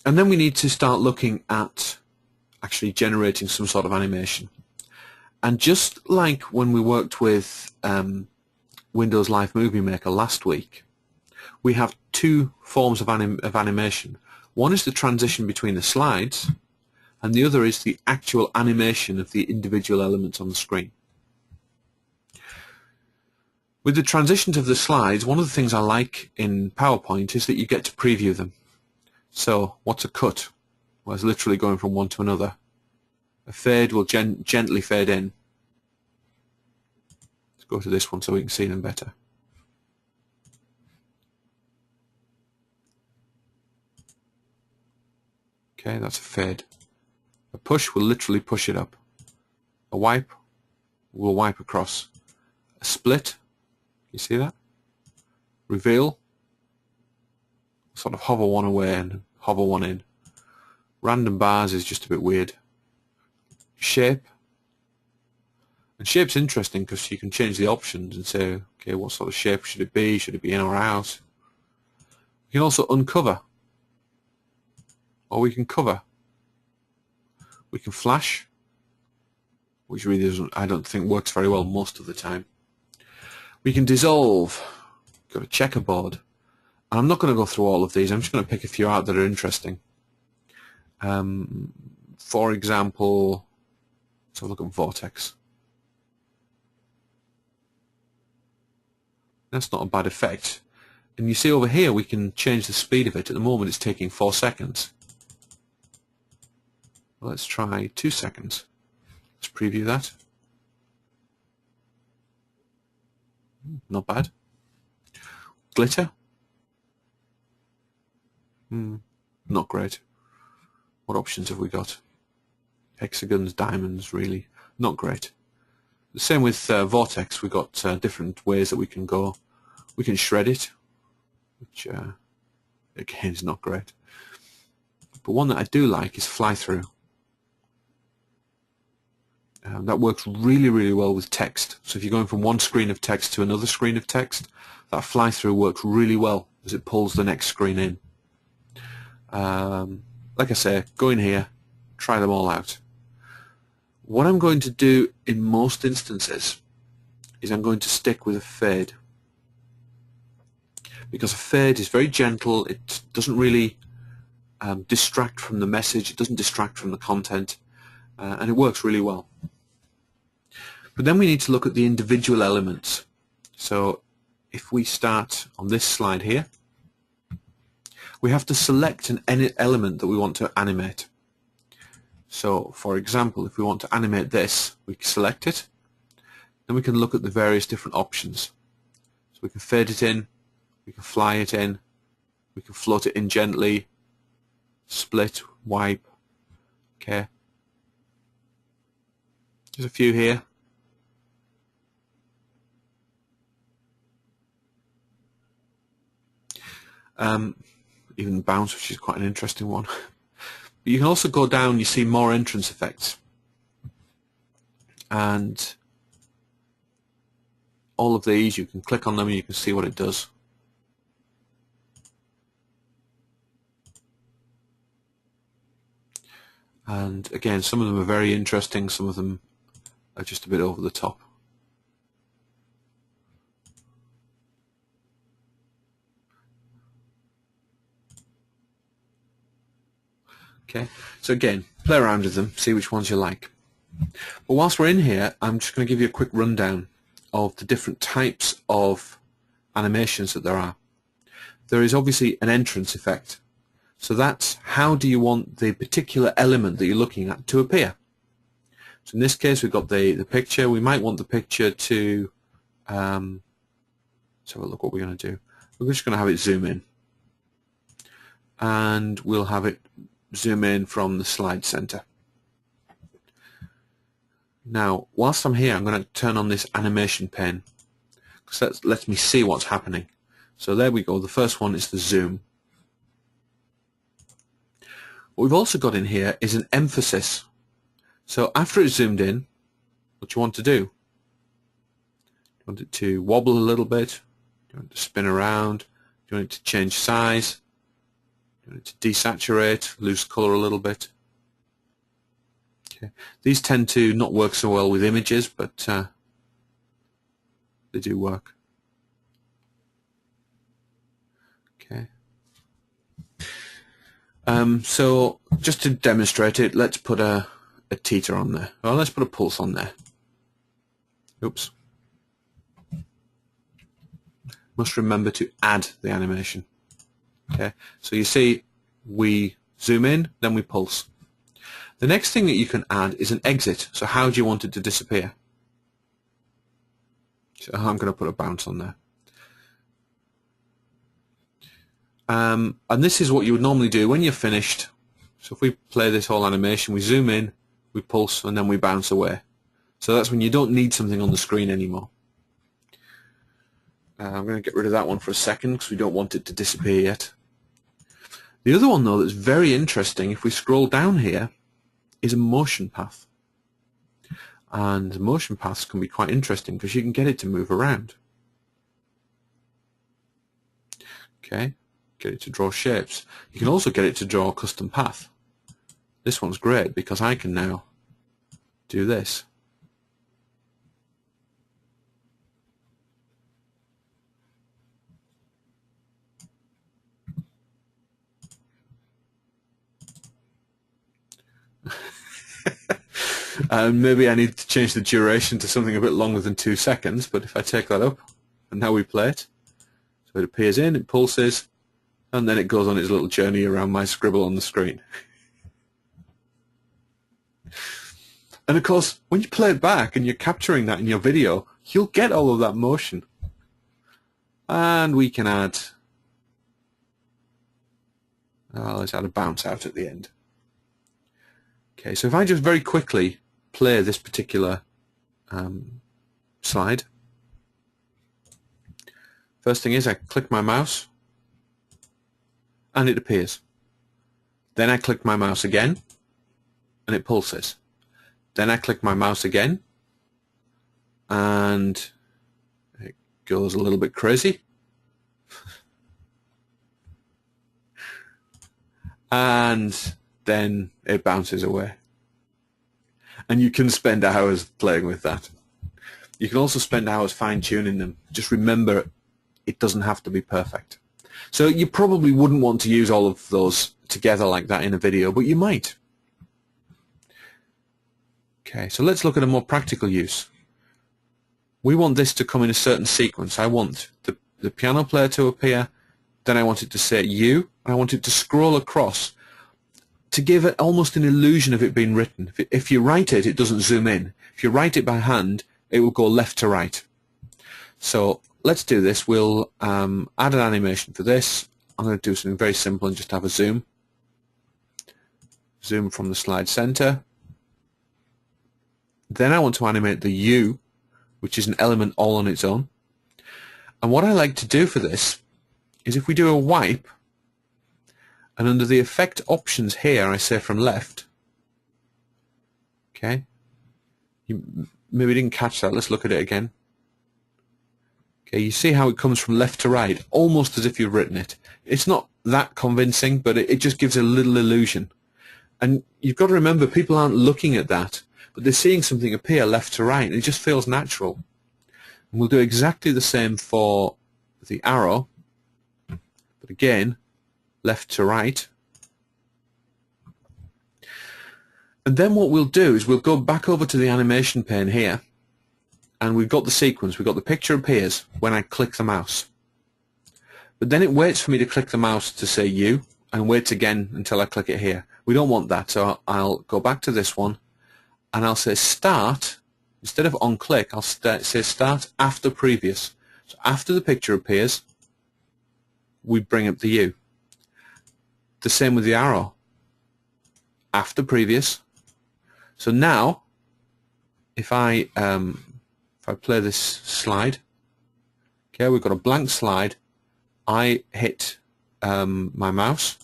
And then we need to start looking at actually generating some sort of animation. And just like when we worked with Windows Live Movie Maker last week, we have two forms of animation. One is the transition between the slides, and the other is the actual animation of the individual elements on the screen. With the transitions of the slides, one of the things I like in PowerPoint is that you get to preview them. So what's a cut? Well, it's literally going from one to another. A fade will gently fade in. Let's go to this one so we can see them better. Okay, that's a fade. A push will literally push it up. A wipe will wipe across. A split, you see that? Reveal, sort of hover one away and hover one in. Random bars is just a bit weird. Shape. And shape's interesting because you can change the options and say, okay, what sort of shape should it be? Should it be in or out? You can also uncover. Or we can cover. We can flash, which really doesn't, I don't think works very well most of the time. We can dissolve. Got a checkerboard. And I'm not going to go through all of these. I'm just going to pick a few out that are interesting. For example, let's have a look at vortex. That's not a bad effect. And you see over here we can change the speed of it. At the moment it's taking 4 seconds. Let's try 2 seconds. Let's preview that. Not bad. Glitter. Not great. What options have we got? Hexagons, diamonds, really. Not great. The same with vortex. We've got different ways that we can go. We can shred it, which again is not great. But one that I do like is fly through. That works really, really well with text. So if you're going from one screen of text to another screen of text, that fly through works really well as it pulls the next screen in. Like I say, go in here, try them all out. What I'm going to do in most instances is I'm going to stick with a fade. Because a fade is very gentle, it doesn't really distract from the message, it doesn't distract from the content, and it works really well. But then we need to look at the individual elements. So if we start on this slide here, we have to select an element that we want to animate. So for example, if we want to animate this, we can select it, then we can look at the various different options. So we can fade it in, we can fly it in, we can float it in gently, split, wipe, okay. There's a few here. Even bounce, which is quite an interesting one. But you can also go down, you see more entrance effects. And all of these, you can click on them and you can see what it does. And again, some of them are very interesting, some of them are just a bit over the top. Okay, so again, play around with them, see which ones you like. But whilst we're in here, I'm just going to give you a quick rundown of the different types of animations that there are. There is obviously an entrance effect. So that's how do you want the particular element that you're looking at to appear. So in this case we've got the picture. We might want the picture to, let's have a look what we're going to do. We're just going to have it zoom in. And we'll have it zoom in from the slide center. Now, whilst I'm here, I'm going to turn on this animation pane because that lets me see what's happening. So there we go. The first one is the zoom. What we've also got in here is an emphasis. So after it's zoomed in, what you want to do? You want it to wobble a little bit. You want it to spin around. You want it to change size. You To desaturate, lose color a little bit. Okay. These tend to not work so well with images, but they do work. Okay. So just to demonstrate it, let's put a theta on there. Well, let's put a pulse on there. Oops. Must remember to add the animation. Okay. So you see, we zoom in, then we pulse. The next thing that you can add is an exit. So how do you want it to disappear? So I'm going to put a bounce on there. And this is what you would normally do when you're finished. So if we play this whole animation, we zoom in, we pulse, and then we bounce away. So that's when you don't need something on the screen anymore. I'm going to get rid of that one for a second because we don't want it to disappear yet. The other one, though, that's very interesting, if we scroll down here, is a motion path. And motion paths can be quite interesting because you can get it to move around. Okay, get it to draw shapes. You can also get it to draw a custom path. This one's great because I can now do this. Maybe I need to change the duration to something a bit longer than 2 seconds, but if I take that up, and now we play it, so it appears in, it pulses, and then it goes on its little journey around my scribble on the screen. And of course, when you play it back and you're capturing that in your video, you'll get all of that motion. And we can add, let's add a bounce out at the end. Okay, so if I just very quickly play this particular slide, first thing is I click my mouse and it appears. Then I click my mouse again and it pulses. Then I click my mouse again and it goes a little bit crazy. And then it bounces away. And you can spend hours playing with that. You can also spend hours fine-tuning them. Just remember, it doesn't have to be perfect. So you probably wouldn't want to use all of those together like that in a video, but you might. Okay, so let's look at a more practical use. We want this to come in a certain sequence. I want the piano player to appear, then I want it to say you, and I want it to scroll across to give it almost an illusion of it being written. If you write it, it doesn't zoom in. If you write it by hand, it will go left to right. So let's do this. We'll add an animation for this. I'm going to do something very simple and just have a zoom. Zoom from the slide center. Then I want to animate the U, which is an element all on its own. And what I like to do for this is if we do a wipe, and under the effect options here, I say from left. Okay. You maybe didn't catch that. Let's look at it again. Okay, you see how it comes from left to right, almost as if you've written it. It's not that convincing, but it just gives a little illusion. And you've got to remember, people aren't looking at that, but they're seeing something appear left to right, and it just feels natural. And we'll do exactly the same for the arrow, but again, left to right. And then what we'll do is we'll go back over to the animation pane here, and we've got the sequence. We've got the picture appears when I click the mouse. But then it waits for me to click the mouse to say you, and waits again until I click it here. We don't want that, so I'll go back to this one, and I'll say start. Instead of on click, I'll say start after previous. So after the picture appears, we bring up the U. The same with the arrow. After previous. So now, if I play this slide, okay, we've got a blank slide. I hit my mouse,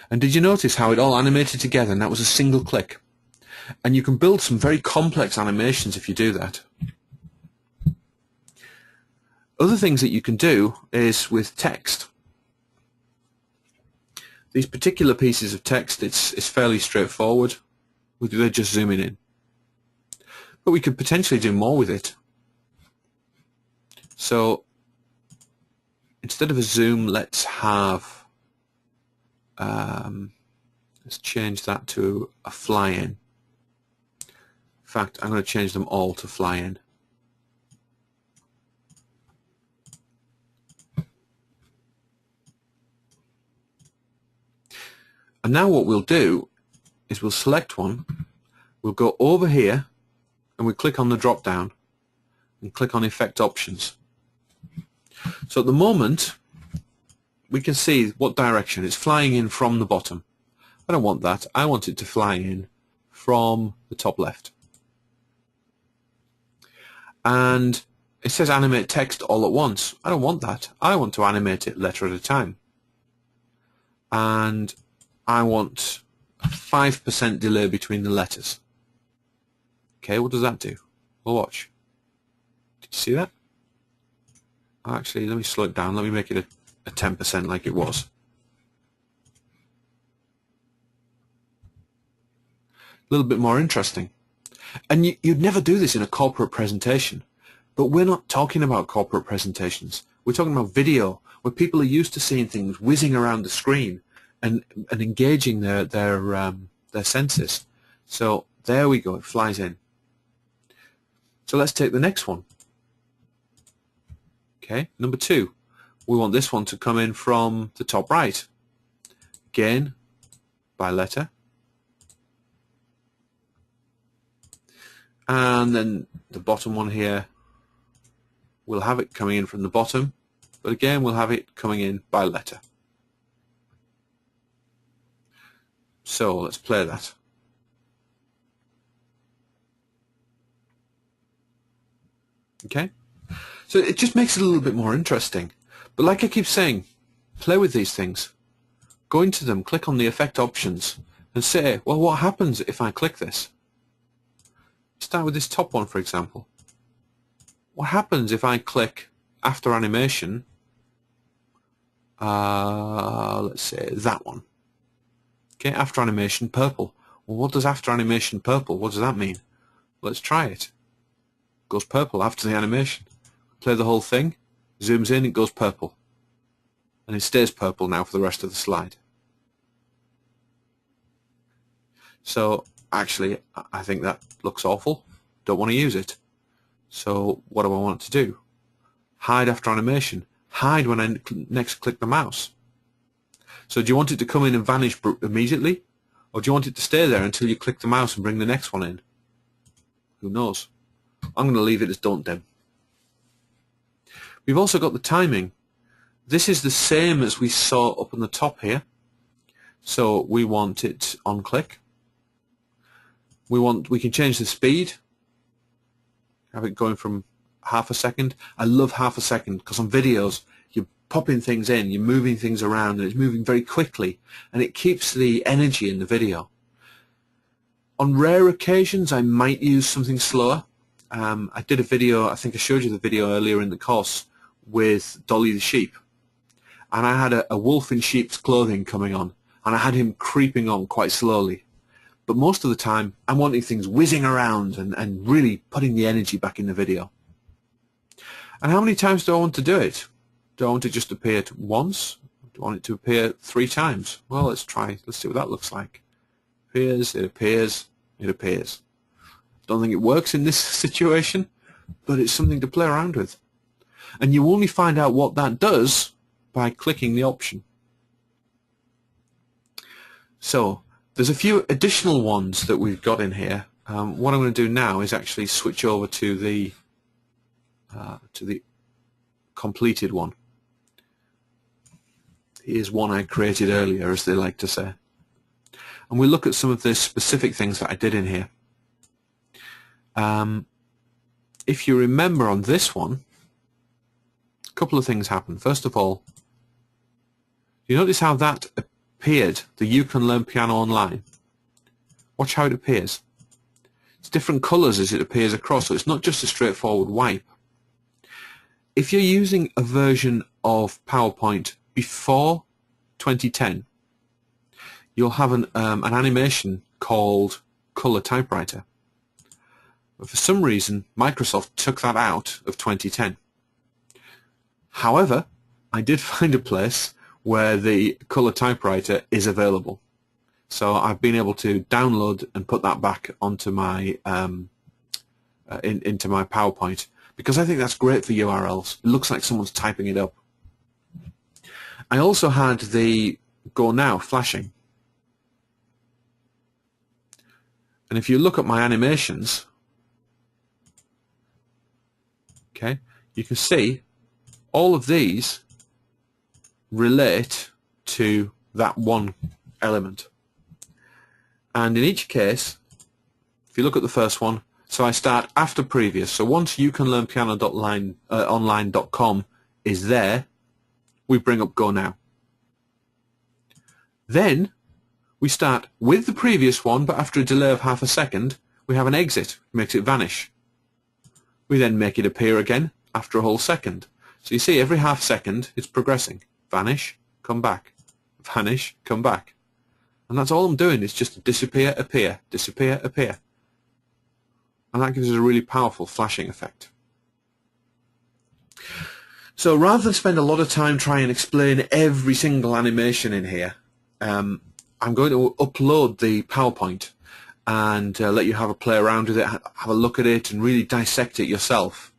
and did you notice how it all animated together? And that was a single click. And you can build some very complex animations if you do that. Other things that you can do is with text. these particular pieces of text, it's fairly straightforward. They're just zooming in. But we could potentially do more with it. So instead of a zoom, let's have, let's change that to a fly in. In fact, I'm going to change them all to fly in. And now what we'll do is we'll select one, we'll go over here and we click on the drop down and click on Effect Options. So at the moment we can see what direction it's flying in from the bottom. I don't want that. I want it to fly in from the top left. And it says animate text all at once. I don't want that. I want to animate it letter at a time. And I want a 5% delay between the letters. Okay, what does that do? Well, watch. Did you see that? Actually, let me slow it down. Let me make it a 10% like it was. A little bit more interesting. And you'd never do this in a corporate presentation. But we're not talking about corporate presentations. We're talking about video, where people are used to seeing things whizzing around the screen and engaging their senses. So there we go. It flies in. So let's take the next one. Okay, number 2. We want this one to come in from the top right. Again, by letter. And then the bottom one here, we'll have it coming in from the bottom, but again we'll have it coming in by letter. So let's play that. Okay, so it just makes it a little bit more interesting. But like I keep saying, play with these things. Go into them, click on the effect options and say, well, what happens if I click this? Start with this top one, for example. What happens if I click after animation, let's say that one. Okay, after animation purple. Well, what does after animation purple? What does that mean? Let's try it. It goes purple after the animation. Play the whole thing, zooms in, it goes purple. And it stays purple now for the rest of the slide. So actually, I think that looks awful. Don't want to use it. So what do I want it to do? Hide after animation. Hide when I next click the mouse. So do you want it to come in and vanish immediately? Or do you want it to stay there until you click the mouse and bring the next one in? Who knows? I'm going to leave it as don't dim. We've also got the timing. This is the same as we saw up on the top here. So we want it on click. We can change the speed. Have it going from half a second. I love half a second because on videos you're popping things in, you're moving things around, and it's moving very quickly, and it keeps the energy in the video. On rare occasions I might use something slower. I did a video, I think I showed you the video earlier in the course with Dolly the sheep, and I had a wolf in sheep's clothing coming on, and I had him creeping on quite slowly. But most of the time I'm wanting things whizzing around and really putting the energy back in the video. And how many times do I want to do it? Do I want it just to appear once? Do I want it to appear 3 times? Well, let's try. Let's see what that looks like. Appears, it appears, it appears. Don't think it works in this situation, but it's something to play around with. And you only find out what that does by clicking the option. So there's a few additional ones that we've got in here. What I'm going to do now is actually switch over to the completed one. Here's one I created earlier, as they like to say. And we'll look at some of the specific things that I did in here. If you remember on this one, a couple of things happened. First of all, you notice how that appeared, the You Can Learn Piano Online. Watch how it appears. It's different colors as it appears across, so it's not just a straightforward wipe. If you're using a version of PowerPoint before 2010, you'll have an animation called Color Typewriter. But for some reason, Microsoft took that out of 2010. However, I did find a place where the Color Typewriter is available. So I've been able to download and put that back onto my into my PowerPoint, because I think that's great for URLs. It looks like someone's typing it up. I also had the Go Now flashing. And if you look at my animations, okay, you can see all of these relate to that one element. And in each case, if you look at the first one, so I start after previous. So once youcanlearnpiano.online.com is there, we bring up Go Now. Then we start with the previous one, but after a delay of half a second, we have an exit, makes it vanish. We then make it appear again after a whole second. So you see, every half second, it's progressing. Vanish, come back. Vanish, come back. And that's all I'm doing, is just disappear, appear, disappear, appear. And that gives us a really powerful flashing effect. So rather than spend a lot of time trying to explain every single animation in here, I'm going to upload the PowerPoint and let you have a play around with it, have a look at it, and really dissect it yourself.